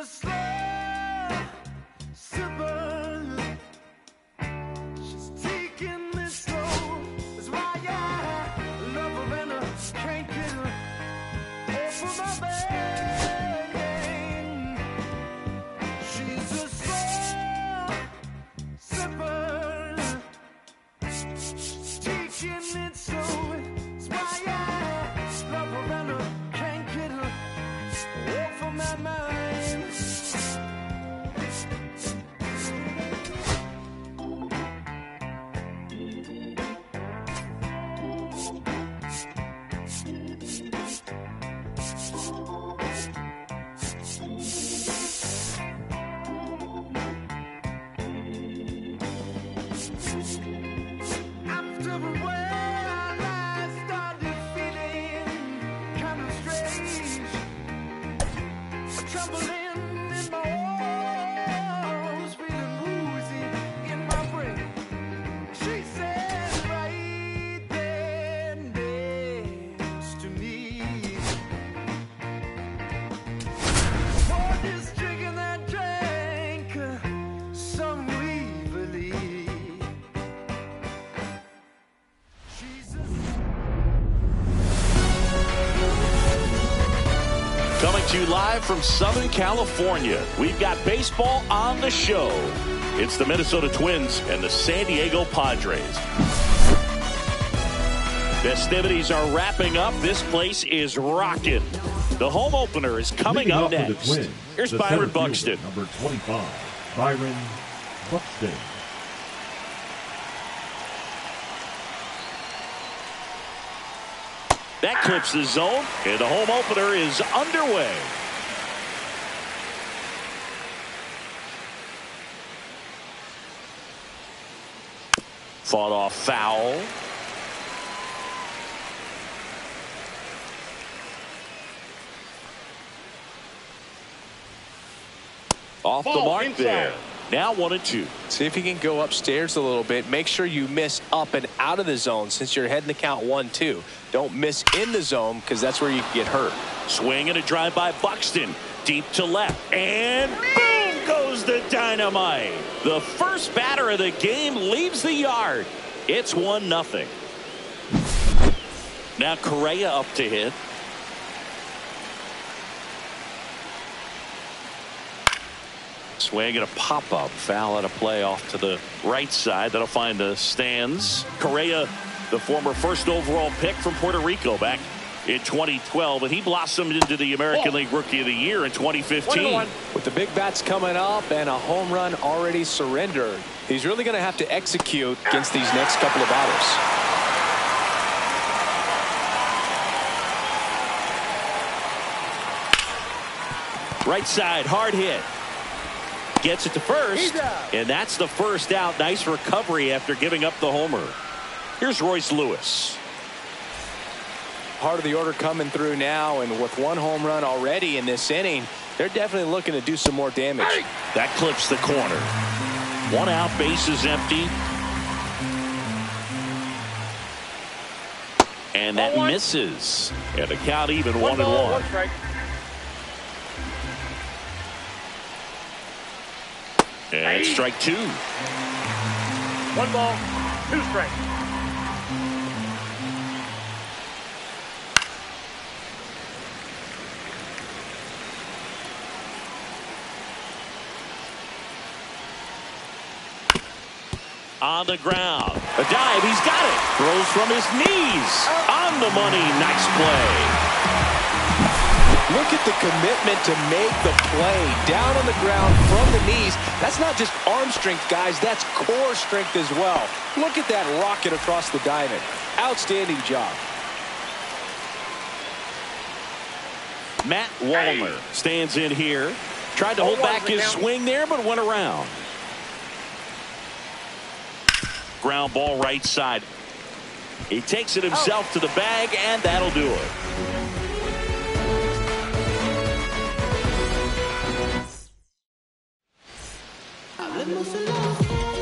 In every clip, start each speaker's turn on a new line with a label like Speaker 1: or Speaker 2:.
Speaker 1: slow sipper. She's taking it slow. That's why I love her and I can't get her off of my brain. She's a slow sipper. She's taking it slow. That's why I love her and I can't get her off of my mind. After a while, I started feeling kind of strange. Troubling in my arms, feeling woozy in my brain. She said right there next to me, poured this drink and I drank some evilly. She's a
Speaker 2: Coming to you live from Southern California, we've got baseball on the show. It's the Minnesota Twins and the San Diego Padres. Festivities are wrapping up. This place is rocking. The home opener is coming up
Speaker 3: Leading off for the
Speaker 2: next.
Speaker 3: Twins,
Speaker 2: Here's
Speaker 3: the
Speaker 2: Byron
Speaker 3: center fielder,
Speaker 2: Buxton.
Speaker 3: Number 25, Byron Buxton.
Speaker 2: That clips the zone, and the home opener is underway. Fought off foul. Off the mark there. Now 1-2.
Speaker 4: See if you can go upstairs a little bit. Make sure you miss up and out of the zone since you're heading to count 1-2. Don't miss in the zone because that's where you can get hurt.
Speaker 2: Swing and a drive by Buxton. Deep to left. And boom goes the dynamite. The first batter of the game leaves the yard. It's 1-0. Now Correa up to hit. Swing and a pop-up. Foul at a play off to the right side. That'll find the stands. Correa, the former first overall pick from Puerto Rico back in 2012, and he blossomed into the American League Rookie of the Year in 2015.
Speaker 4: With the big bats coming up and a home run already surrendered, he's really going to have to execute against these next couple of batters.
Speaker 2: Right side, hard hit. Gets it to first, and that's the first out. Nice recovery after giving up the homer. Here's Royce Lewis.
Speaker 4: Part of the order coming through now, and with one home run already in this inning, they're definitely looking to do some more damage.
Speaker 2: That clips the corner. One out, bases empty. And that misses. And the count even 1-1. And strike two.
Speaker 5: 1 ball, 2 strikes.
Speaker 2: On the ground. A dive. He's got it. Throws from his knees. On the money. Nice play.
Speaker 4: Look at the commitment to make the play down on the ground from the knees. That's not just arm strength, guys. That's core strength as well. Look at that rocket across the diamond. Outstanding job.
Speaker 2: Matt Wallner stands in here. Tried to hold back his swing there, but went around. Ground ball right side. He takes it himself to the bag, and that'll do it.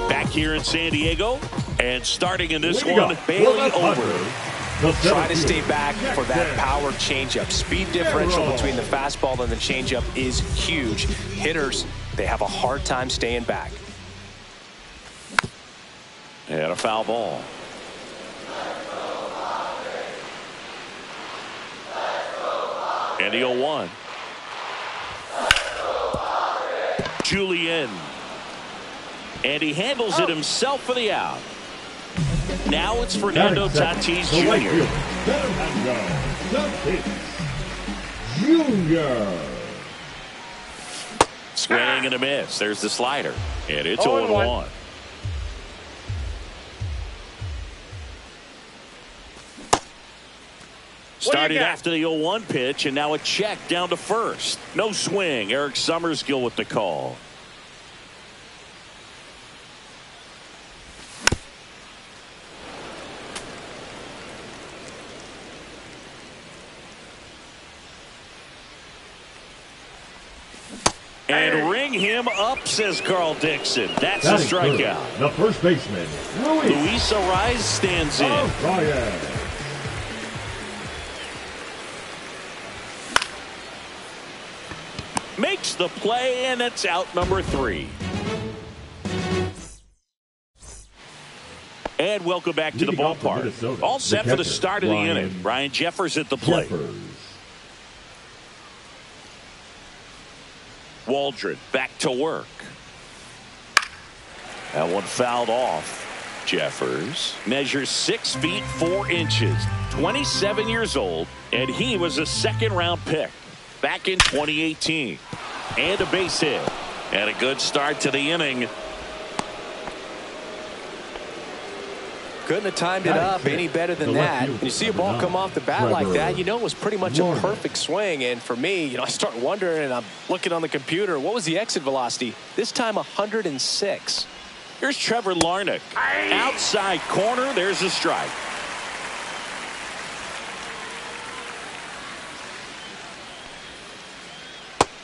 Speaker 2: Back here in San Diego, and starting in this one, Bailey over.
Speaker 4: Try to stay back for that power changeup. Speed differential between the fastball and the changeup is huge. Hitters, they have a hard time staying back.
Speaker 2: And a foul ball. And the 0-1. Julian. And he handles it himself for the out. Now it's Fernando Tatis Jr.
Speaker 3: Fernando Tatis Jr.
Speaker 2: Swing and a miss. There's the slider. And it's 0-1. Started after the 0-1 pitch, and now a check down to first. No swing. Eric Summerskill with the call. And ring him up, says Carl Dixon. That's a strikeout.
Speaker 3: The first baseman,
Speaker 2: Luis Ariz stands in. Makes the play, and it's out number 3. And welcome back to the ballpark. All set for the start of the inning. Ryan Jeffers at the plate. Waldron back to work. That one fouled off. Jeffers measures 6 feet 4 inches, 27 years old, and he was a second-round pick back in 2018. And a base hit. And a good start to the inning.
Speaker 4: Couldn't have timed it up any better than that. When you see a ball come off the bat like that, you know it was pretty much a perfect swing. And for me, I start wondering, and I'm looking on the computer, what was the exit velocity? This time 106.
Speaker 2: Here's Trevor Larnach. Outside corner, there's a strike.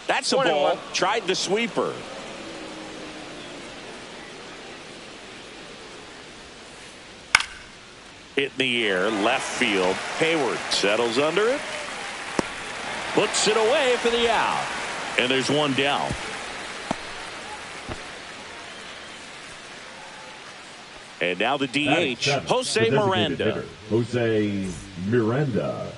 Speaker 2: That's a ball. Tried the sweeper. Hit in the air, left field. Hayward settles under it. Puts it away for the out. And there's one down. And now the DH, Jose Miranda.
Speaker 3: Jose Miranda.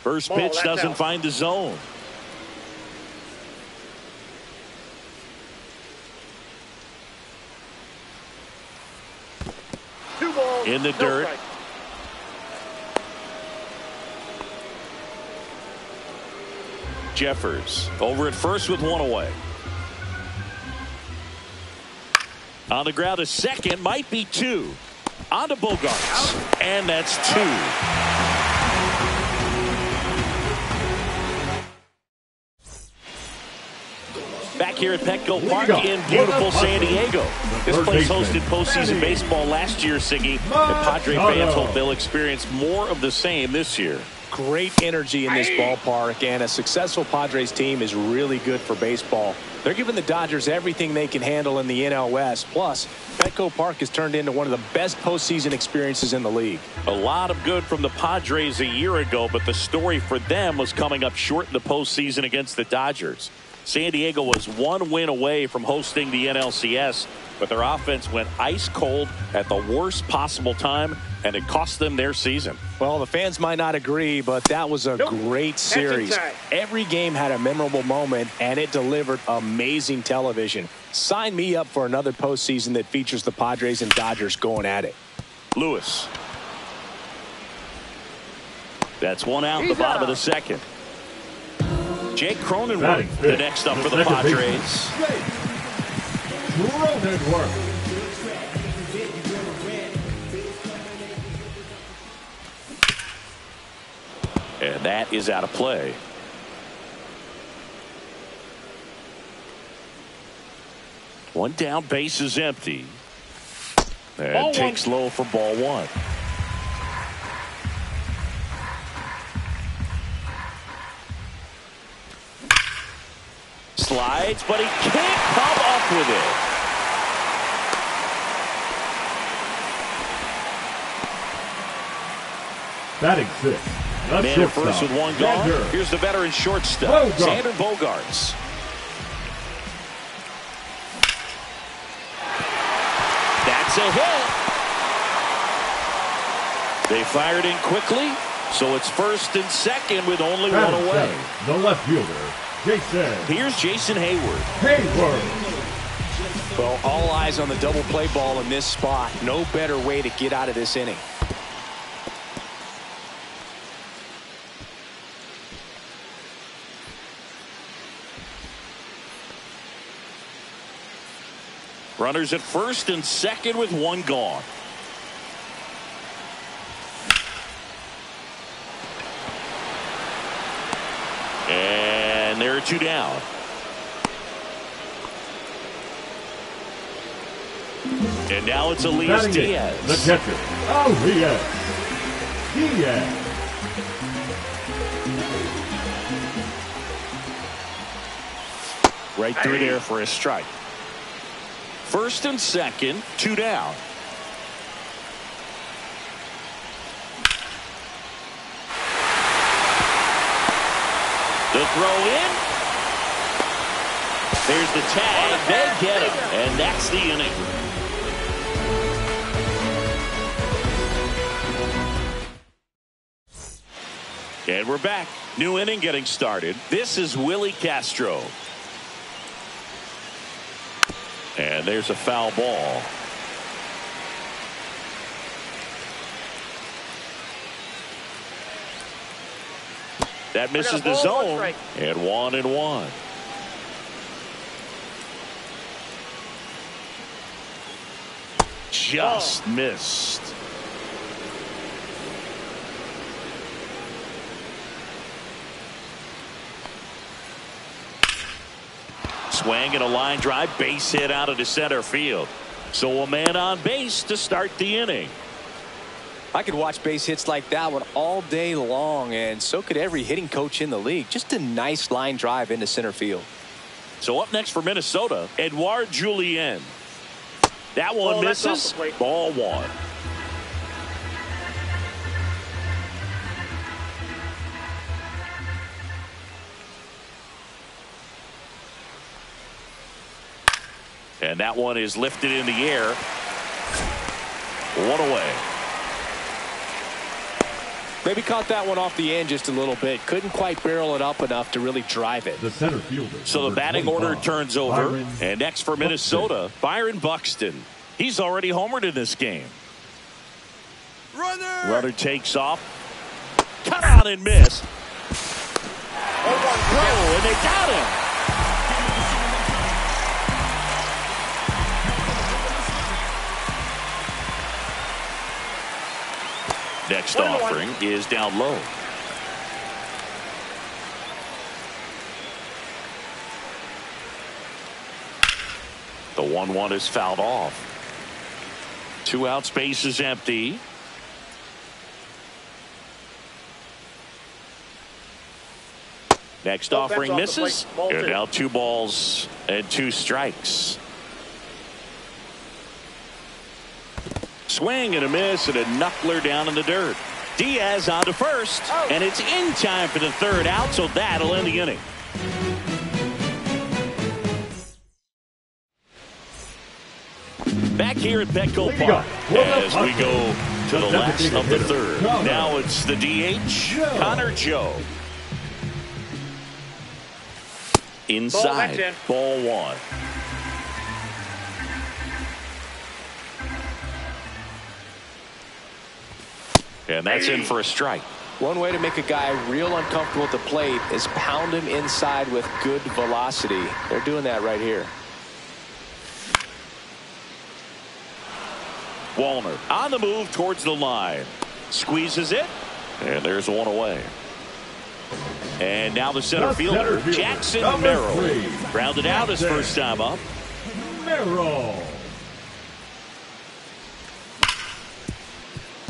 Speaker 2: First pitch doesn't find the zone. In the dirt. Jeffers over at first with one away. On the ground, a second, might be 2. On to Bogarts, and that's 2. Back here at Petco Park in beautiful San Diego. This place hosted postseason baseball last year, Siggy, and Padre fans hope they'll experience more of the same this year.
Speaker 4: Great energy in this ballpark, and a successful Padres team is really good for baseball. They're giving the Dodgers everything they can handle in the NL West. Plus, Petco Park has turned into one of the best postseason experiences in the league.
Speaker 2: A lot of good from the Padres a year ago, but the story for them was coming up short in the postseason against the Dodgers. San Diego was 1 win away from hosting the NLCS, but their offense went ice cold at the worst possible time, and it cost them their season.
Speaker 4: Well, the fans might not agree, but that was a great series. Every game had a memorable moment, and it delivered amazing television. Sign me up for another postseason that features the Padres and Dodgers going at it.
Speaker 2: Lewis. That's one out in the bottom of the second. Jake Cronenworth, the next up for the Padres.
Speaker 3: Cronenworth.
Speaker 2: And that is out of play. One down, base is empty. And takes low for ball 1. Slides, but he can't come up with it.
Speaker 3: Batting six. The
Speaker 2: Man at first with one gone.
Speaker 3: Xander.
Speaker 2: Here's the veteran shortstop, Xander Bogaerts. That's a hit. They fired in quickly, so it's first and second with only one away.
Speaker 3: The left fielder, Jason.
Speaker 2: Here's Jason Hayward.
Speaker 4: Well, all eyes on the double play ball in this spot. No better way to get out of this inning.
Speaker 2: Runners at first and second with one gone. And there are two down. And now it's Elias Diaz.
Speaker 3: The catcher, Elias Diaz.
Speaker 2: Right through there for a strike. First and second, two down. The throw in. There's the tag. They get him. And that's the inning. And we're back. New inning getting started. This is Willie Castro. And there's a foul ball. That misses the zone. And 1-1. Just missed. Swing and a line drive, base hit out into center field. So a man on base to start the inning.
Speaker 4: I could watch base hits like that one all day long, and so could every hitting coach in the league. Just a nice line drive into center field.
Speaker 2: So up next for Minnesota, Edouard Julien. That one misses. Ball one. And that one is lifted in the air. One away.
Speaker 4: Maybe caught that one off the end just a little bit. Couldn't quite barrel it up enough to really drive it.
Speaker 3: The center fielder.
Speaker 2: So the batting order turns over.
Speaker 3: Byron
Speaker 2: And next for Minnesota, Byron Buxton. He's already homered in this game. Runner takes off. Cut on and miss. Oh, and they got him. Next offering is down low. The 1-1 is fouled off. 2 out, space is empty. Next offering misses. And now 2 balls and 2 strikes. Swing and a miss and a knuckler down in the dirt. Diaz on to first, and it's in time for the 3rd out, so that'll end the inning. Back here at Petco Park as we go to the last of the 3rd. Now it's the DH, Connor Joe. Inside, ball 1. And that's in for a strike.
Speaker 4: One way to make a guy real uncomfortable at the plate is pound him inside with good velocity. They're doing that right here.
Speaker 2: Wallner on the move towards the line. Squeezes it. And there's 1 away. And now the center fielder, Jackson Merrill. Grounded out his first time up.
Speaker 3: Merrill.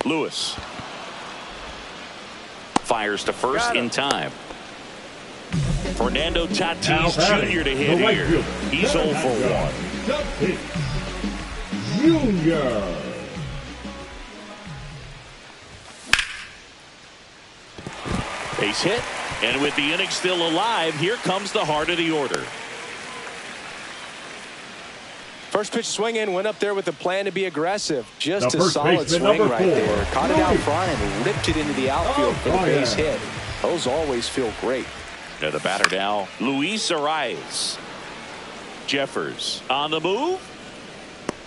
Speaker 2: Lewis. Fires to first in time. Fernando Tatis Jr. to hit here. He's 0 for 1.
Speaker 3: Jr.
Speaker 2: Base hit. And with the inning still alive, here comes the heart of the order.
Speaker 4: First pitch swinging, went up there with a plan to be aggressive. Just a
Speaker 3: first
Speaker 4: solid
Speaker 3: baseman,
Speaker 4: swing
Speaker 3: number
Speaker 4: right
Speaker 3: 4.
Speaker 4: there. Caught it out front and ripped it into the outfield for the base hit. Those always feel great.
Speaker 2: And the batter now, Luis Arias. Jeffers on the move.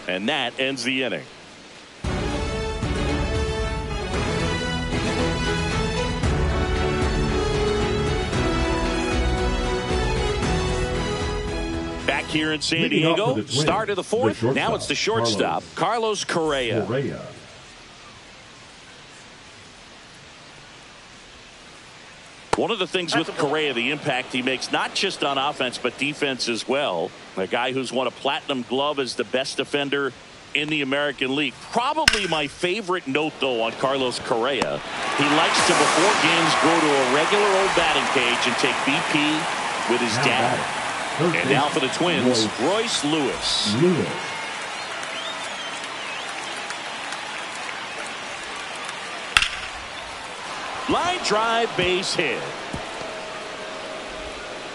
Speaker 2: And that ends the inning. Back here in San Diego, start of the fourth. Now it's the shortstop, Carlos Correa. One of the things with Correa, the impact he makes, not just on offense, but defense as well. A guy who's won a platinum glove as the best defender in the American League. Probably my favorite note, though, on Carlos Correa. He likes to, before games, go to a regular old batting cage and take BP with his dad. And now for the Twins, Royce Lewis. Line drive, base hit.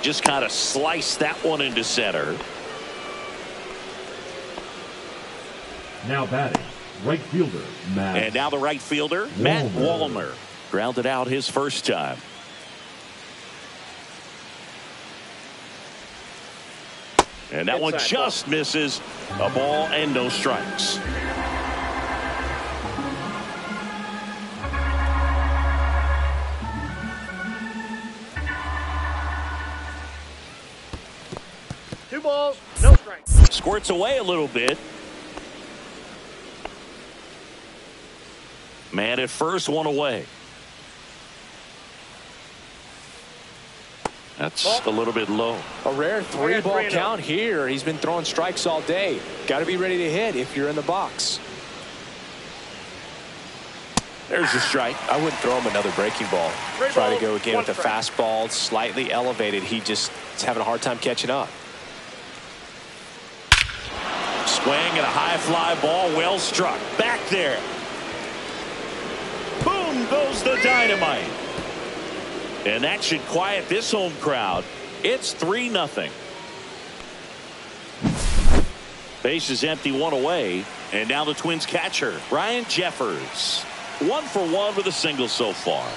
Speaker 2: Just kind of sliced that one into center.
Speaker 3: Now batting, right fielder, Matt.
Speaker 2: And now the right fielder, Matt Wallner. Grounded out his first time. And that one just misses. A ball and no strikes.
Speaker 5: Two balls, no strikes.
Speaker 2: Squirts away a little bit. Man at first, one away. That's a little bit low.
Speaker 4: A rare 3-ball count here. He's been throwing strikes all day. Got to be ready to hit if you're in the box.
Speaker 2: There's a strike.
Speaker 4: I wouldn't throw him another breaking ball. Try to go again with a fastball, slightly elevated. He just is having a hard time catching up.
Speaker 2: Swing and a high fly ball, well struck. Back there. Boom goes the dynamite. And that should quiet this home crowd. It's 3-0. Base is empty, one away. And now the Twins catcher, Ryan Jeffers. 1 for 1 with a single so far.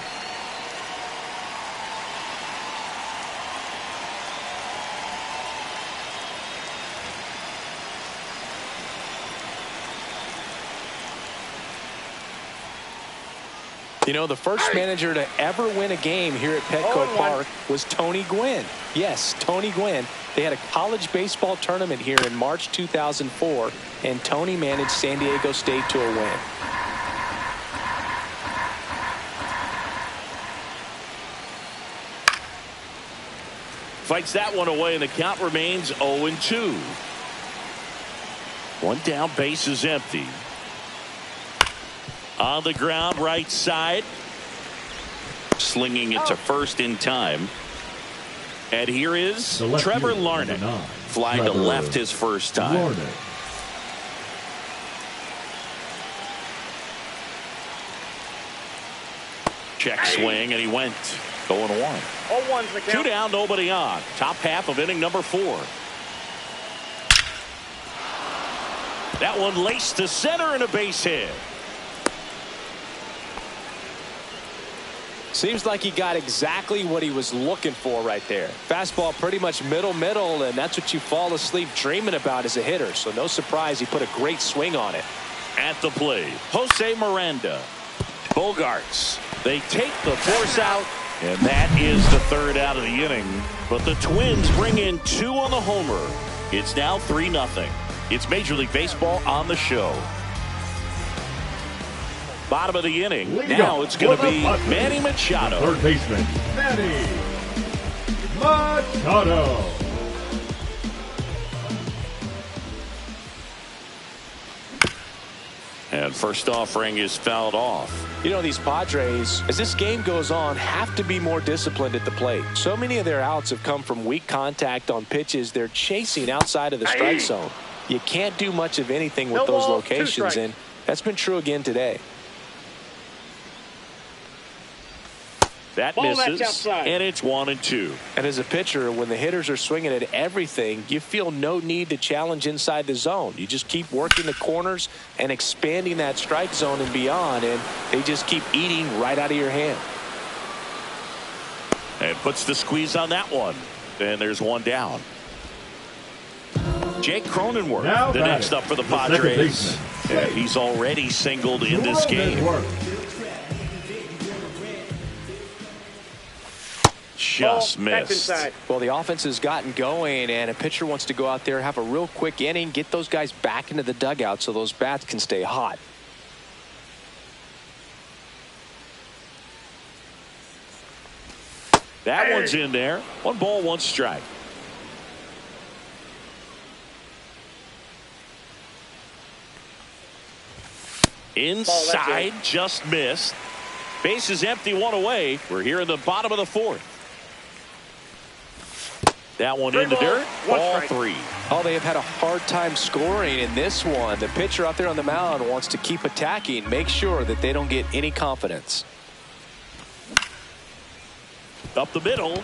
Speaker 4: You know, the first manager to ever win a game here at Petco Park was Tony Gwynn. Yes, Tony Gwynn. They had a college baseball tournament here in March 2004, and Tony managed San Diego State to a win.
Speaker 2: Fights that one away, and the count remains 0-2. One down, base is empty. On the ground, right side. Slinging it to first in time. And here is Trevor Larnach. Flying to left his first time. Check swing, and he went 0-1.
Speaker 5: 0-1's the count.
Speaker 2: 2 down, nobody on. Top half of inning number 4. That one laced to center and a base hit.
Speaker 4: Seems like he got exactly what he was looking for right there. Fastball pretty much middle, and that's what you fall asleep dreaming about as a hitter. So no surprise he put a great swing on it.
Speaker 2: At the plate, Jose Miranda. Bogarts. They take the force out, and that is the 3rd out of the inning. But the Twins bring in 2 on the homer. It's now 3-0. It's Major League Baseball on the show. Bottom of the inning. Now it's going to be Manny Machado.
Speaker 3: Third baseman, Manny Machado.
Speaker 2: And first offering is fouled off.
Speaker 4: You know, these Padres, as this game goes on, have to be more disciplined at the plate. So many of their outs have come from weak contact on pitches they're chasing outside of the strike zone. You can't do much of anything with those locations, and that's been true again today.
Speaker 2: That
Speaker 5: Ball, that's
Speaker 2: misses,
Speaker 5: outside.
Speaker 2: and it's 1-2.
Speaker 4: And as a pitcher, when the hitters are swinging at everything, you feel no need to challenge inside the zone. You just keep working the corners and expanding that strike zone and beyond, and they just keep eating right out of your hand.
Speaker 2: And puts the squeeze on that one. And there's one down. Jake Cronenworth,
Speaker 3: Now
Speaker 2: the next up for the Padres. And he's already singled in this game. Just
Speaker 5: That's
Speaker 2: missed.
Speaker 5: inside.
Speaker 4: Well, the offense has gotten going, and a pitcher wants to go out there, have a real quick inning, get those guys back into the dugout so those bats can stay hot.
Speaker 2: That one's in there. 1 ball, 1 strike. Inside, just missed. Base is empty, 1 away. We're here in the bottom of the 4th. That one in the dirt. Ball 3.
Speaker 4: Oh, they have had a hard time scoring in this one. The pitcher out there on the mound wants to keep attacking, make sure that they don't get any confidence.
Speaker 2: Up the middle,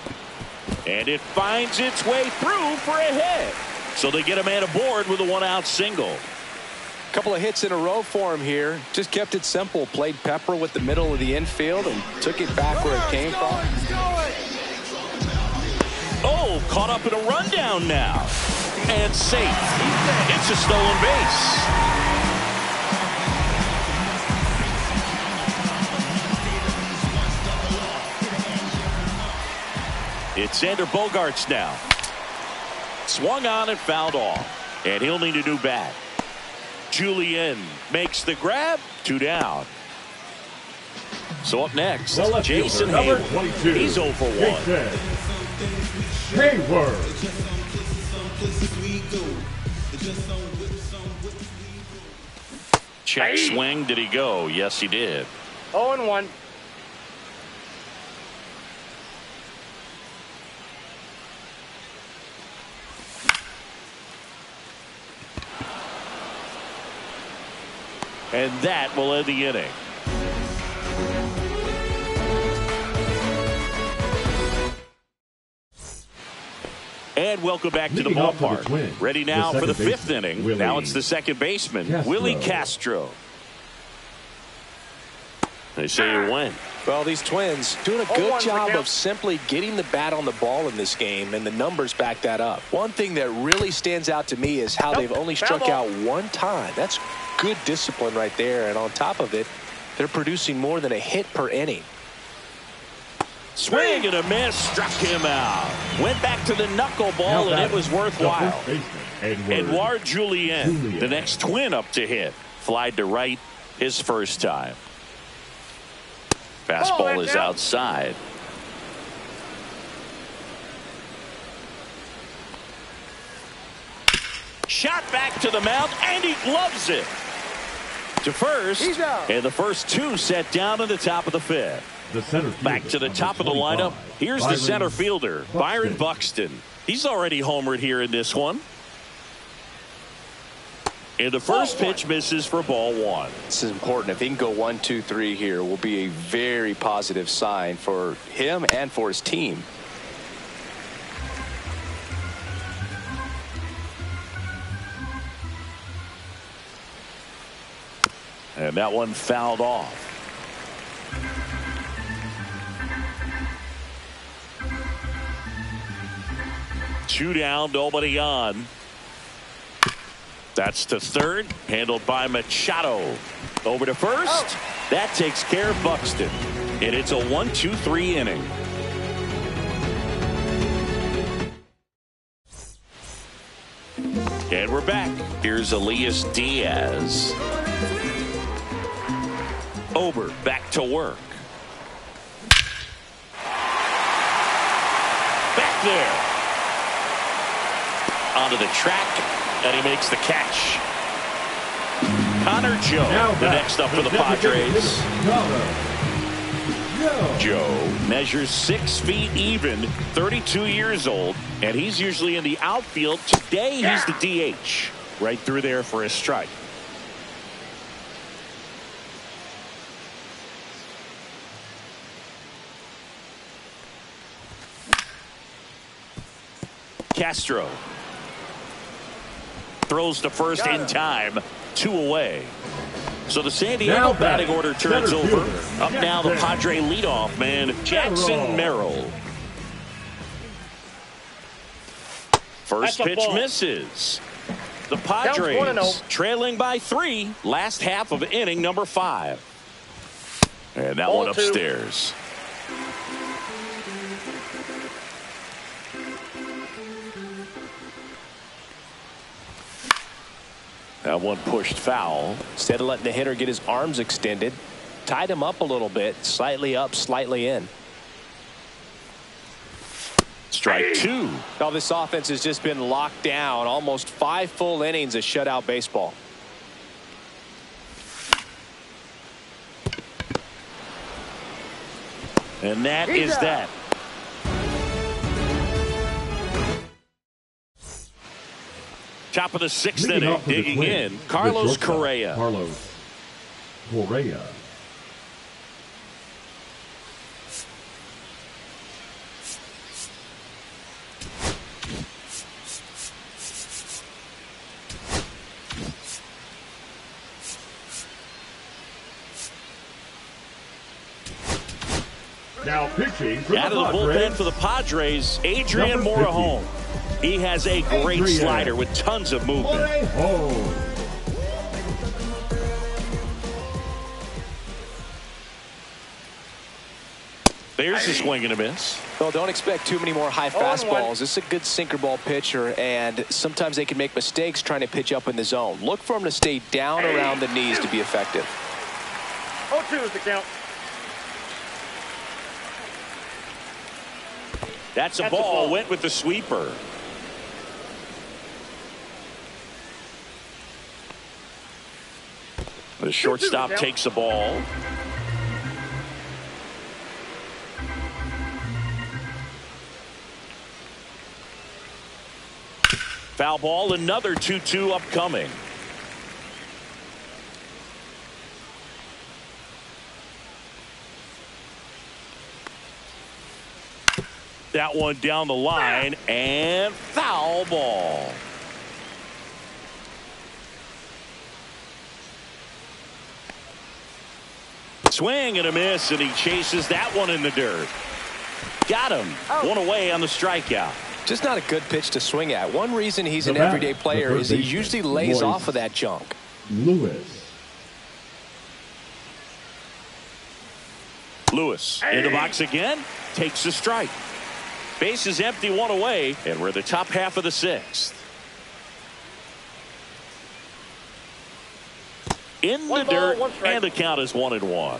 Speaker 2: and it finds its way through for a hit. So they get a man aboard with a 1-out single.
Speaker 4: Couple of hits in a row for him here. Just kept it simple. Played pepper with the middle of the infield and took it back where it came from.
Speaker 2: Oh, caught up in a rundown now. And safe. It's a stolen base. It's Xander Bogaerts now. Swung on and fouled off. And he'll need a new bat. Julien makes the grab. 2 down. So up next, Jason Hayward. He's 0 for 1.
Speaker 3: Hayward.
Speaker 2: Check swing. Did he go? Yes, he did.
Speaker 5: 0-1.
Speaker 2: And that will end the inning. And welcome back to the ballpark. Ready now for the 5th inning. Now it's the second baseman, Willie Castro. They say you win.
Speaker 4: Well, these Twins doing a good job of simply getting the bat on the ball in this game, and the numbers back that up. One thing that really stands out to me is how they've only struck out 1 time. That's good discipline right there, and on top of it, they're producing more than a hit per inning.
Speaker 2: Swing and a miss, struck him out. Went back to the knuckleball, and it was worthwhile. Edouard Julien, the next Twin up to hit. Flied to right his first time. Fastball is outside. Shot back to the mound, and he gloves it to first. And the first 2 set down in the top of the 5th. Back to the top of the lineup. Here's the center fielder, Byron Buxton. He's already homered here in this one. And the first pitch misses for ball 1.
Speaker 4: This is important. If he can go 1, 2, 3 here, will be a very positive sign for him and for his team.
Speaker 2: And that one fouled off. Two down, nobody on. That's to third, handled by Machado. Over to first. That takes care of Buxton. And it's a 1-2-3 inning. And we're back. Here's Elias Diaz. Ober back to work. Back there. Onto the track. And he makes the catch. Connor Joe, the next up for the Padres. Joe measures 6 feet even, 32 years old, and he's usually in the outfield. Today he's the DH. Right through there for a strike. Castro throws to first in time. 2 away. So the San Diego batting order turns over. Up now the Padre leadoff man, Jackson Merrill. First pitch misses. The Padres trailing by 3. Last half of inning number 5. And that one upstairs. That one pushed foul.
Speaker 4: Instead of letting the hitter get his arms extended, tied him up a little bit, slightly up, slightly in.
Speaker 2: Strike 2.
Speaker 4: Now this offense has just been locked down. Almost 5 full innings of shutout baseball.
Speaker 2: And that is that. Top of the 6th inning, digging in, Carlos Correa.
Speaker 3: Now pitching for
Speaker 2: out of the bullpen for the Padres, Adrian Morejon. He has a great slider with tons of movement. There's a swing and a miss.
Speaker 4: Well, don't expect too many more high fastballs. This is a good sinker ball pitcher, and sometimes they can make mistakes trying to pitch up in the zone. Look for him to stay down around the knees to be effective.
Speaker 5: 0-2 is the count.
Speaker 2: That's a ball. Went with the sweeper. The shortstop takes the ball. Foul ball, another 2-2 upcoming. That one down the line and foul ball. Swing and a miss, and he chases that one in the dirt. Got him. One away on the strikeout.
Speaker 4: Just not a good pitch to swing at. One reason he's an everyday player is he usually lays off of that junk.
Speaker 2: Lewis in the box again, takes a strike. Base is empty, one away, and we're the top half of the 6th. In the dirt, and the count is 1-1.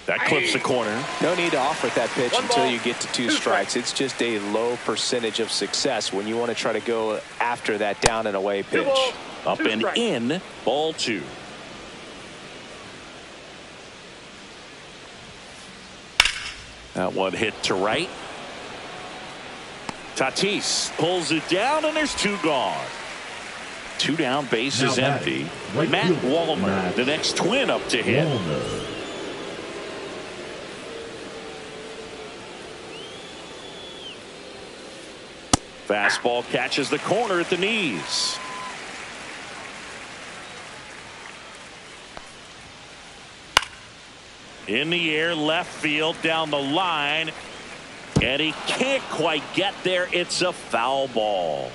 Speaker 2: That clips the corner.
Speaker 4: No need to offer that pitch until you get to 2 strikes. It's just a low percentage of success when you want to try to go after that down and away pitch.
Speaker 2: Up and in, ball 2. That one hit to right. Tatis pulls it down, and there's 2 gone. 2 down, base is empty. Matt Wallner, the next twin up to hit. Fastball catches the corner at the knees. In the air, left field, down the line. And he can't quite get there. It's a foul ball.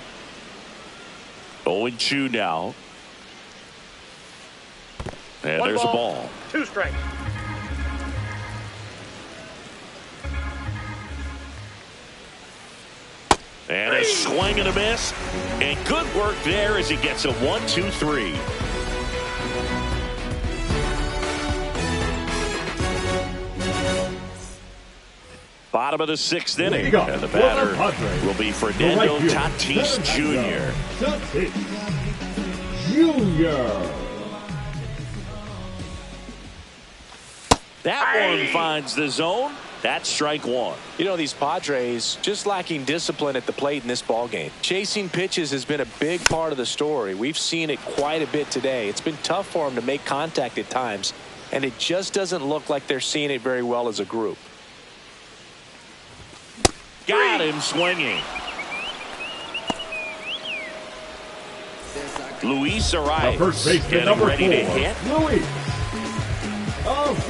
Speaker 2: 0-2 now. And there's a ball.
Speaker 5: 2 strikes.
Speaker 2: And a swing and a miss. And good work there as he gets a 1-2-3. Bottom of the 6th inning. And the batter will be Fernando Tatis Jr. That one finds the zone. That's strike 1.
Speaker 4: You know, these Padres just lacking discipline at the plate in this ballgame. Chasing pitches has been a big part of the story. We've seen it quite a bit today. It's been tough for them to make contact at times. and it just doesn't look like they're seeing it very well as a group.
Speaker 2: Got him swinging. Luis arrives.
Speaker 3: The first baseman,
Speaker 2: getting
Speaker 3: number
Speaker 2: ready
Speaker 3: 4,
Speaker 2: to hit.
Speaker 3: Luis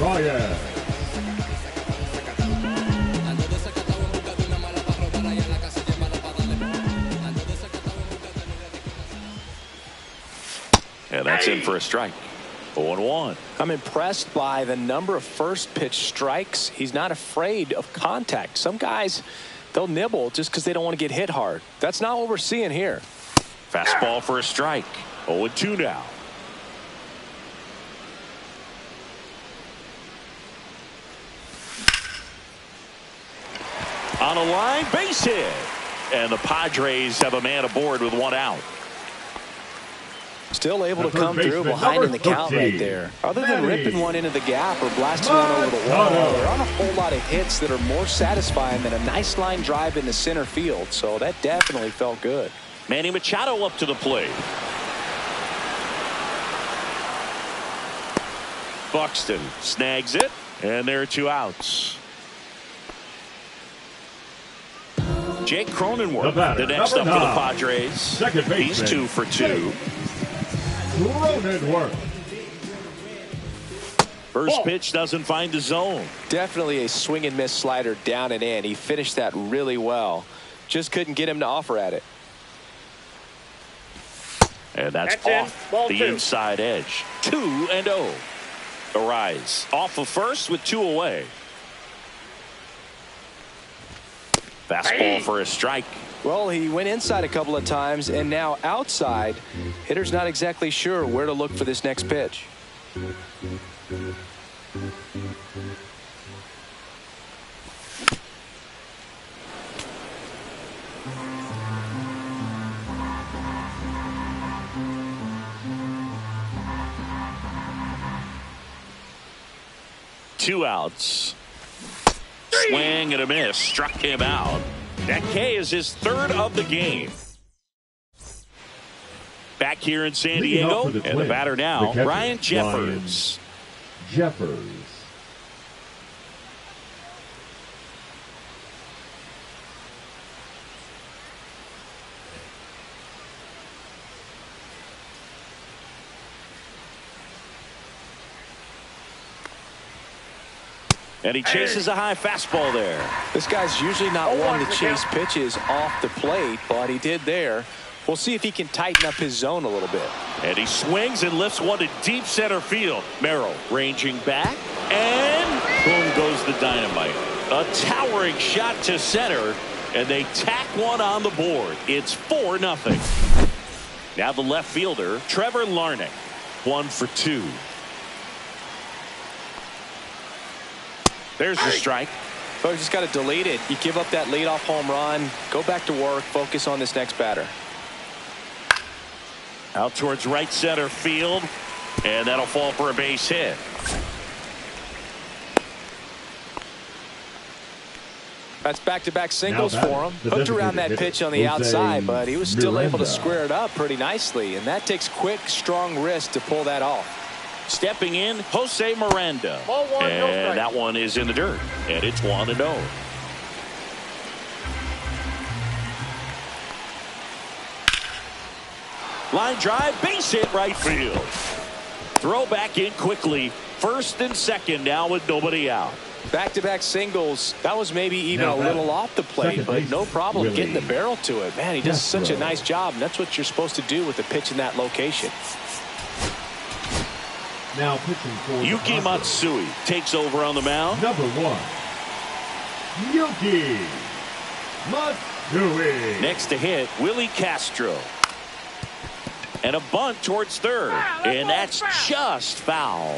Speaker 3: Arias.
Speaker 2: And that's in for a strike. 0-1.
Speaker 4: I'm impressed by the number of first pitch strikes. He's not afraid of contact. Some guys, they'll nibble just because they don't want to get hit hard. That's not what we're seeing here.
Speaker 2: Fastball for a strike. 0-2 now. On a line, base hit. And the Padres have a man aboard with 1 out.
Speaker 4: Still able to come through behind in the count right there. Other than ripping one into the gap or blasting one over the wall, there aren't a whole lot of hits that are more satisfying than a nice line drive into center field. So that definitely felt good.
Speaker 2: Manny Machado up to the plate. Buxton snags it, and there are 2 outs. Jake Cronenworth, the next up for the Padres.
Speaker 3: Second baseman.
Speaker 2: He's 2 for 2.
Speaker 3: Cronenworth.
Speaker 2: First pitch doesn't find the zone.
Speaker 4: Definitely a swing and miss slider down and in. He finished that really well. Just couldn't get him to offer at it.
Speaker 2: And that's off the
Speaker 5: 2.
Speaker 2: inside edge. 2-0. Arise off of first with 2 away. Fastball for a strike.
Speaker 4: Well, he went inside a couple of times, and now outside. Hitter's not exactly sure where to look for this next pitch.
Speaker 2: 2 outs. Swing and a miss. Struck him out. That K is his 3rd of the game. Back here in San Diego, and the batter now, Ryan Jeffers. And he chases a high fastball there.
Speaker 4: This guy's usually not one to chase pitches off the plate, but he did there. We'll see if he can tighten up his zone a little bit.
Speaker 2: And he swings and lifts one to deep center field. Merrill ranging back, and boom goes the dynamite. A towering shot to center, and they tack one on the board. It's 4-0. Now the left fielder, Trevor Larnach, 1 for 2. There's the strike.
Speaker 4: So you just got to delete it. You give up that leadoff home run. Go back to work. Focus on this next batter.
Speaker 2: Out towards right center field, and that'll fall for a base hit.
Speaker 4: That's back-to-back singles for him. Hooked around that pitch on the outside, but he was still able to square it up pretty nicely, and that takes quick, strong wrist to pull that off.
Speaker 2: Stepping in, Jose Miranda. And that one is in the dirt. And it's 1-0. Line drive, base hit right field. Throw back in quickly. First and second now with nobody out.
Speaker 4: Back-to-back singles. That was maybe even a little off the plate, but no problem getting the barrel to it. Man, he does such a nice job, and that's what you're supposed to do with a pitch in that location.
Speaker 3: Now pitching for
Speaker 2: Yuki Matsui takes over on the mound.
Speaker 3: Number 1, Yuki Matsui.
Speaker 2: Next to hit, Willie Castro. And a bunt towards third. And that's just foul.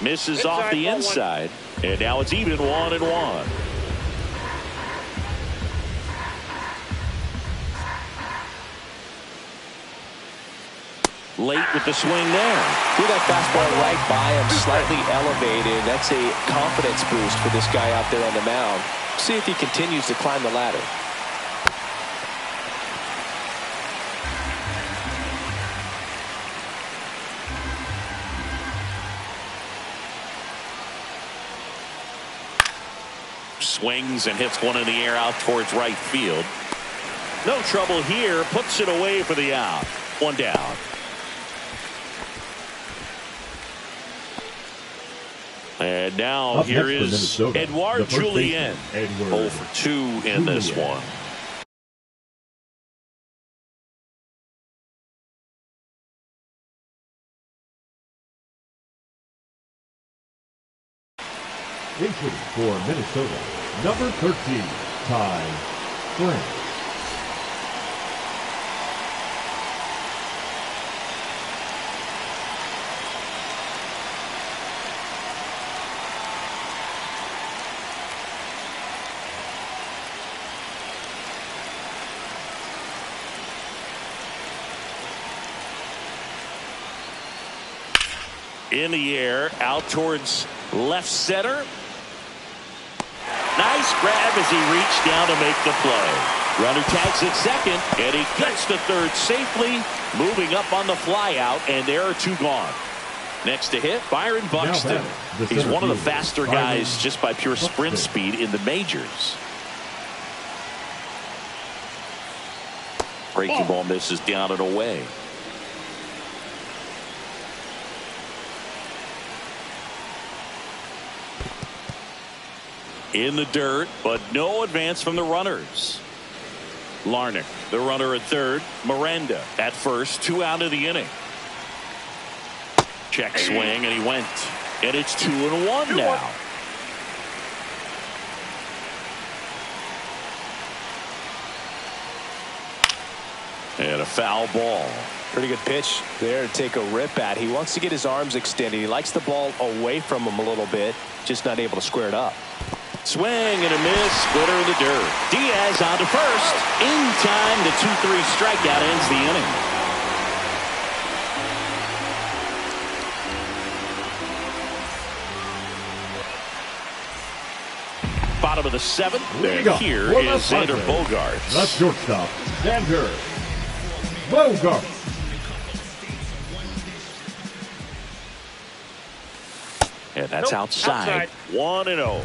Speaker 2: Misses off the inside. And now it's even 1-1. Late with the swing there.
Speaker 4: Threw that fastball right by him, slightly elevated. That's a confidence boost for this guy out there on the mound. See if he continues to climb the ladder.
Speaker 2: swings and hits one in the air out towards right field. No trouble here. Puts it away for the out. One down. And now
Speaker 3: Up
Speaker 2: here
Speaker 3: next
Speaker 2: is
Speaker 3: for Minnesota,
Speaker 2: Edouard
Speaker 3: the first
Speaker 2: Julien.
Speaker 3: baseman,
Speaker 2: 0 for 2 in this one.
Speaker 3: Entry for Minnesota, number 13, Ty France.
Speaker 2: In the air, out towards left center. Nice grab as he reached down to make the play. Runner tags at second, and he gets to third safely, moving up on the fly out, and there are 2 gone. Next to hit, Byron Buxton. He's one of the faster guys just by pure sprint speed in the majors. Breaking ball misses down and away. In the dirt, but no advance from the runners. Larnach, the runner at third. Miranda at first. 2 out of the inning. Check swing, and he went. And it's 2-1 now. And a foul ball.
Speaker 4: Pretty good pitch there to take a rip at. He wants to get his arms extended. He likes the ball away from him a little bit, just not able to square it up.
Speaker 2: Swing and a miss, splitter in the dirt. Diaz on to first. In time, the 2-3 strikeout ends the inning. Bottom of the 7th, and here is Xander Bogaerts.
Speaker 3: The shortstop, Xander Bogaerts.
Speaker 2: And that's outside. 1-0.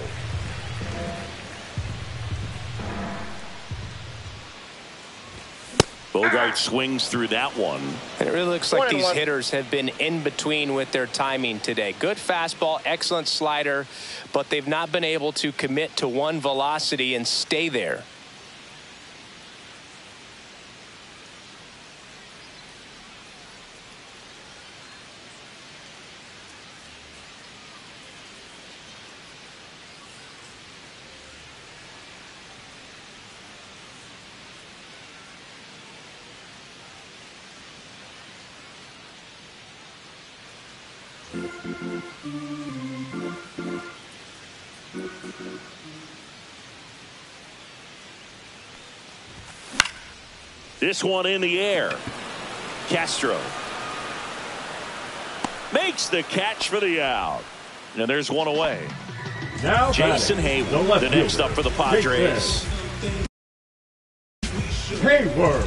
Speaker 2: Bogaerts swings through that one.
Speaker 4: And it really looks like these hitters have been in between with their timing today. Good fastball, excellent slider, but they've not been able to commit to one velocity and stay there.
Speaker 2: This one in the air. Castro makes the catch for the out. And there's one away.
Speaker 3: Now
Speaker 2: Jason Hayward, the next up for the Padres.
Speaker 3: Hayward.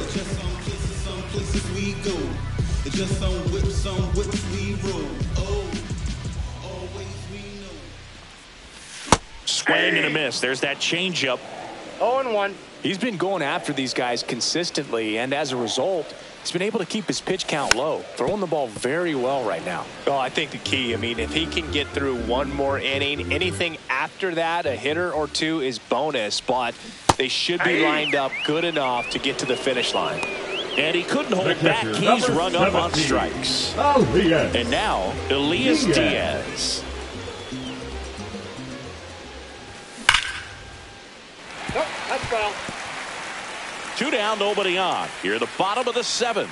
Speaker 2: Swing and a miss. There's that changeup.
Speaker 5: 0-1.
Speaker 4: He's been going after these guys consistently, and as a result, he's been able to keep his pitch count low, throwing the ball very well right now.
Speaker 6: Well, I think the key, I mean, if he can get through one more inning, anything after that, a hitter or two is bonus, but they should be lined up good enough to get to the finish line.
Speaker 2: And he couldn't hold back. He's rung up on strikes. And now, Elias Diaz.
Speaker 5: Nope, that's foul.
Speaker 2: 2 down, nobody on. Here at the bottom of the 7th.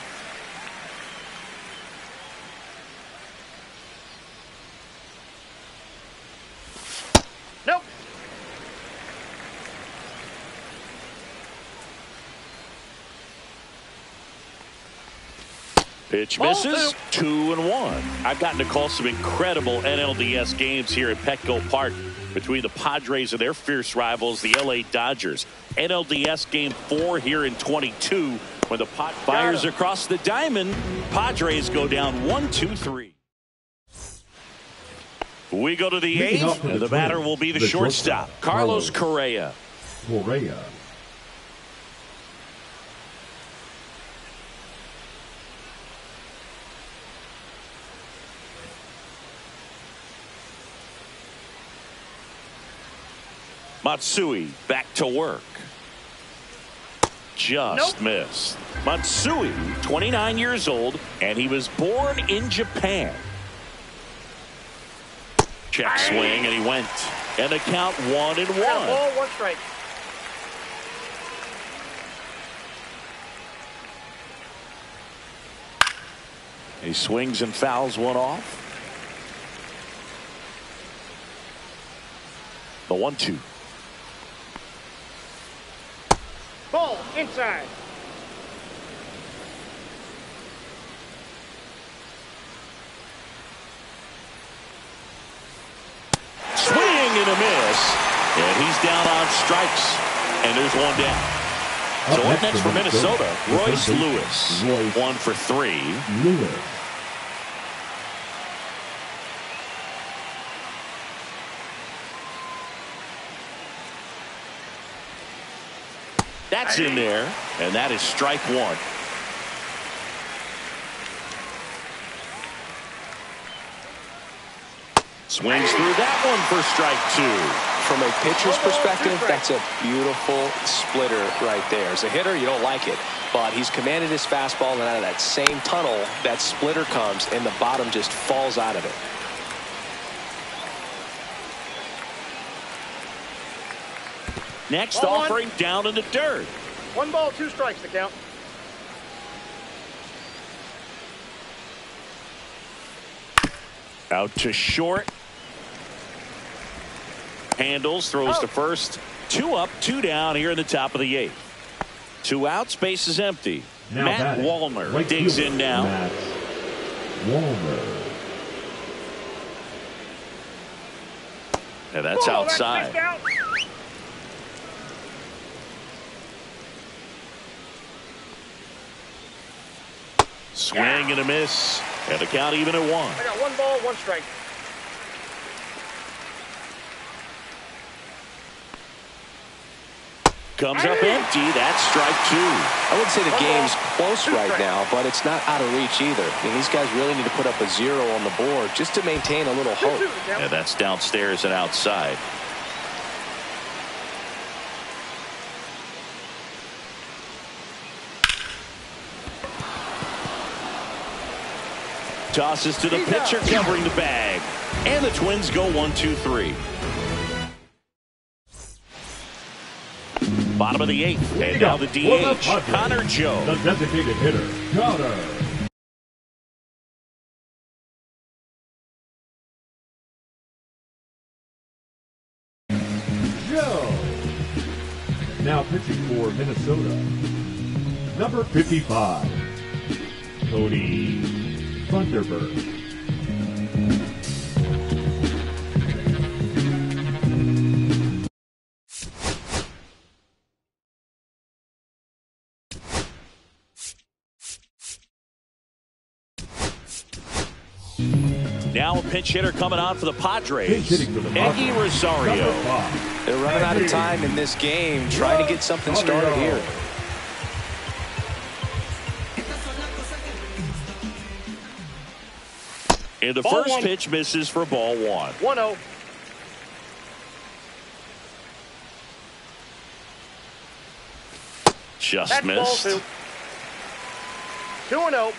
Speaker 5: Nope.
Speaker 2: Pitch misses. 2-1. I've gotten to call some incredible NLDS games here at Petco Park between the Padres and their fierce rivals, the LA Dodgers. NLDS Game 4 here in 22 when the pot fires across the diamond. Padres go down 1-2-3. We go to the
Speaker 3: Leading off
Speaker 2: eighth,
Speaker 3: for
Speaker 2: and the
Speaker 3: Twins,
Speaker 2: batter will be the shortstop, Carlos Correa.
Speaker 3: Correa.
Speaker 2: Matsui back to work. Just missed. Matsui, 29 years old, and he was born in Japan. Check swing, and he went. And the count 1-1.
Speaker 5: Ball, 1 strike.
Speaker 2: He swings and fouls one off. The 1-2.
Speaker 5: Ball, inside.
Speaker 2: Swing and a miss. And he's down on strikes. And there's one down. So up next for Minnesota, Royce Lewis. 1 for 3.
Speaker 3: Lewis.
Speaker 2: That's in there, and that is strike 1. Swings through that one for strike 2.
Speaker 6: From a pitcher's perspective, that's a beautiful splitter right there. As a hitter, you don't like it, but he's commanded his fastball, and out of that same tunnel, that splitter comes, and the bottom just falls out of it.
Speaker 2: Next
Speaker 5: Ball
Speaker 2: offering down in the dirt.
Speaker 5: 1 ball, 2 strikes to count.
Speaker 2: Out to short. Handles, throws to first. 2 up, 2 down here in the top of the 8th. 2 out, space is empty.
Speaker 3: Now
Speaker 2: Matt
Speaker 3: batting,
Speaker 2: Wallner
Speaker 3: right
Speaker 2: digs
Speaker 3: fielder,
Speaker 2: in now.
Speaker 3: Matt Wallner.
Speaker 2: And that's outside.
Speaker 5: That's missed out.
Speaker 2: Swing and a miss. And the count even at 1.
Speaker 5: I got 1 ball, 1 strike.
Speaker 2: Comes up empty. That's strike 2.
Speaker 6: I wouldn't say the game's close right now, but it's not out of reach either. I mean, these guys really need to put up a 0 on the board just to maintain a little hope.
Speaker 2: Yeah, that's downstairs and outside. Tosses to the pitcher, covering the bag. And the Twins go 1-2-3. Bottom of the 8th. And now the DH, Connor Joe.
Speaker 3: The designated hitter, Connor. Joe. Now pitching for Minnesota, number 55, Cody Thunderbird.
Speaker 2: Now a pinch hitter coming on for the Padres.
Speaker 3: Pinch hitting for the Padres,
Speaker 2: Eggy Rosario.
Speaker 3: number 5.
Speaker 6: They're running out of time in this game, trying to get something started here.
Speaker 2: And the
Speaker 5: Ball
Speaker 2: first
Speaker 5: 1.
Speaker 2: pitch misses for ball 1.
Speaker 5: 1-0.
Speaker 2: Just
Speaker 5: That's
Speaker 2: missed.
Speaker 5: ball 2. 2-0.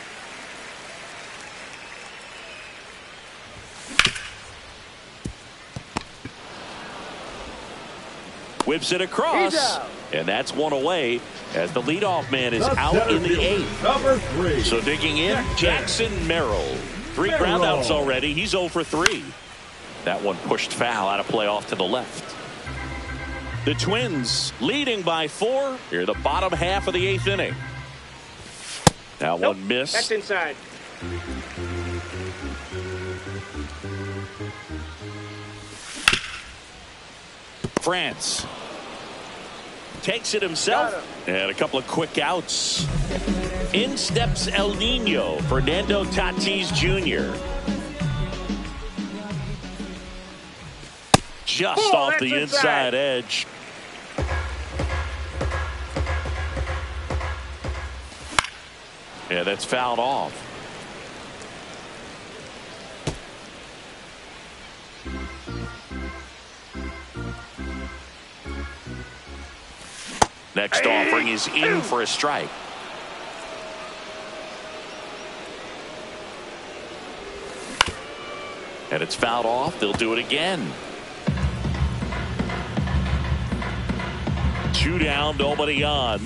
Speaker 2: Whips it across.
Speaker 5: He's out.
Speaker 2: And that's one away as the leadoff man is
Speaker 3: The
Speaker 2: out
Speaker 3: center
Speaker 2: in the
Speaker 3: fielder,
Speaker 2: 8th.
Speaker 3: number 3.
Speaker 2: So digging in, Jackson Merrill. 3
Speaker 3: Merrill.
Speaker 2: groundouts already. He's 0 for 3. That one pushed foul out of play off to the left. The Twins leading by 4 here the bottom half of the 8th inning. Now
Speaker 5: Nope.
Speaker 2: one missed.
Speaker 5: That's inside.
Speaker 2: France takes it himself, and a couple of quick outs. In steps El Nino, Fernando Tatis Jr. just off the inside edge. Yeah, that's fouled off. Next offering is in for a strike. And it's fouled off. They'll do it again. 2 down, nobody on.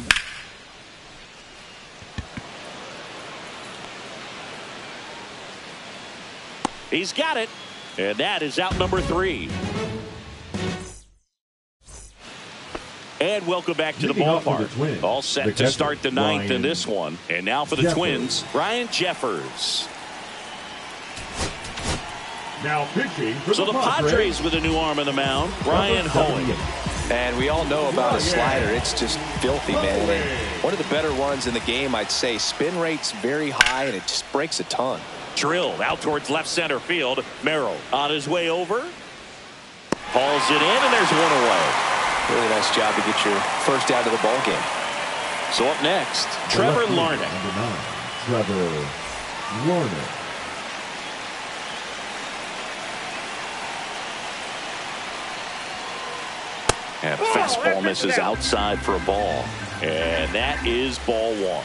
Speaker 2: He's got it. And that is out number 3. And welcome back to the ballpark. All set to start the 9th in this one. And now for the Twins, Ryan Jeffers.
Speaker 3: Now pitching for
Speaker 2: So the Padres with a new arm in the mound, Ryan Hoeing.
Speaker 6: And we all know about his slider. It's just filthy, man. And one of the better ones in the game, I'd say. Spin rate's very high, and it just breaks a ton.
Speaker 2: Drilled out towards left center field. Merrill on his way over. Hauls it in, and there's one away.
Speaker 6: Really nice job to get your first out of the ball game.
Speaker 2: So up next, Trevor Larnach.
Speaker 3: Number 9, Trevor Larnach.
Speaker 2: And fastball misses outside for a ball. And that is ball 1.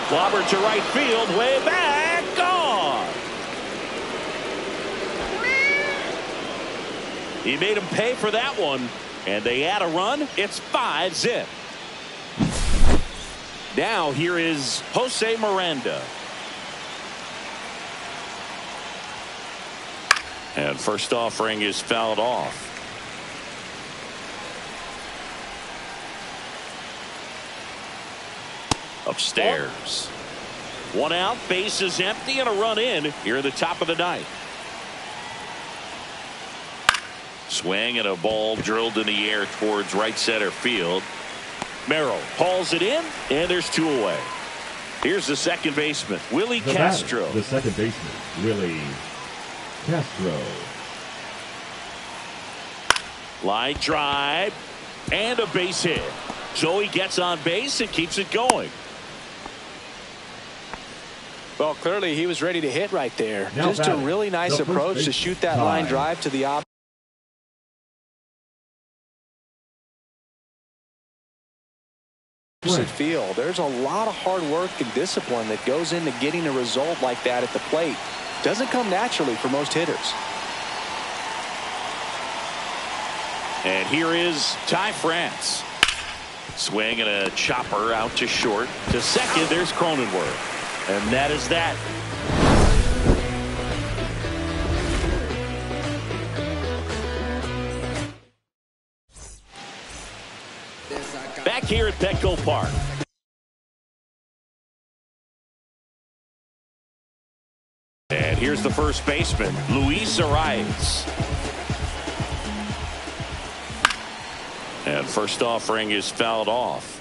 Speaker 2: Clobbered to right field, way back, gone. He made him pay for that one, and they add a run. It's 5-zip. Now here is Jose Miranda. And first offering is fouled off. Upstairs. 1 out, base is empty, and a run in here at the top of the 9th. Swing and a ball drilled in the air towards right center field. Merrill hauls it in, and there's 2 away. Here's the second baseman, Willie Castro.
Speaker 3: The second baseman, Willie Castro.
Speaker 2: Line drive and a base hit. So he gets on base and keeps it going.
Speaker 6: Well, clearly he was ready to hit right there.
Speaker 3: Now
Speaker 6: Just a really nice approach to shoot that line drive to the opposite field. There's a lot of hard work and discipline that goes into getting a result like that at the plate. Doesn't come naturally for most hitters.
Speaker 2: And here is Ty France. Swing and a chopper out to short. To second, there's Cronenworth. And that is that. Back here at Petco Park. And here's the first baseman, Luis Arias. And first offering is fouled off.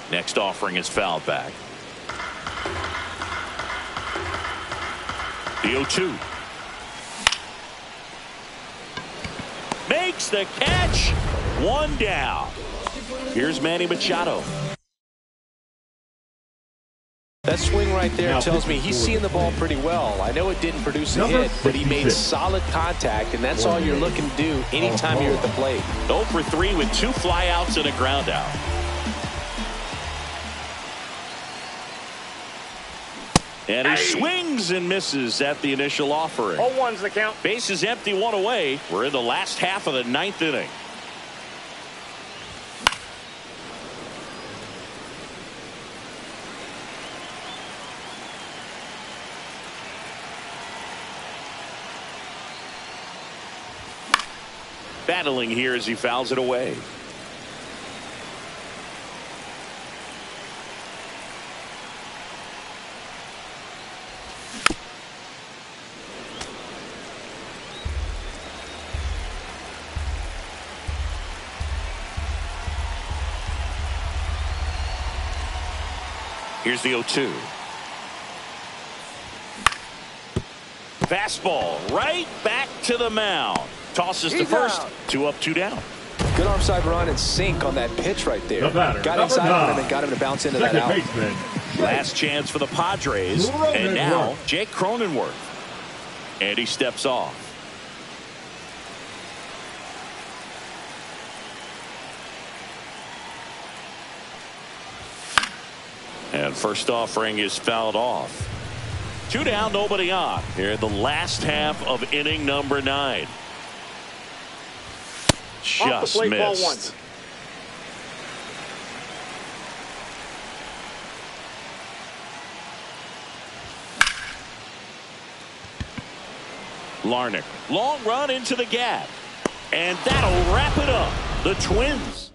Speaker 2: Next offering is fouled back. The 0-2. Makes the catch. 1 down. Here's Manny Machado.
Speaker 6: That swing right there tells me he's seeing the ball pretty well. I know it didn't produce a hit, but he made solid contact, and that's all you're looking to do anytime you're at the plate.
Speaker 2: 0 for 3 with 2 flyouts and a ground out. And he swings and misses at the initial offering.
Speaker 5: 0-1's the count.
Speaker 2: Base is empty, 1 away. We're in the last half of the 9th inning. Battling here as he fouls it away. Here's the 0-2. Fastball right back to the mound. Tosses to first. 2 up, 2 down.
Speaker 6: Good arm side run and sink on that pitch right there.
Speaker 3: The batter,
Speaker 6: got
Speaker 3: number
Speaker 6: inside of
Speaker 3: 9.
Speaker 6: him and got him to bounce into that
Speaker 3: Second
Speaker 6: out.
Speaker 3: baseman.
Speaker 2: Last chance for the Padres. And now Jake Cronenworth. And he steps off. And first offering is fouled off. 2 down, nobody on. Here in the last half of inning number 9. Just
Speaker 5: plate, ball
Speaker 2: missed. 1. Larnick, long run into the gap. And that'll wrap it up. The Twins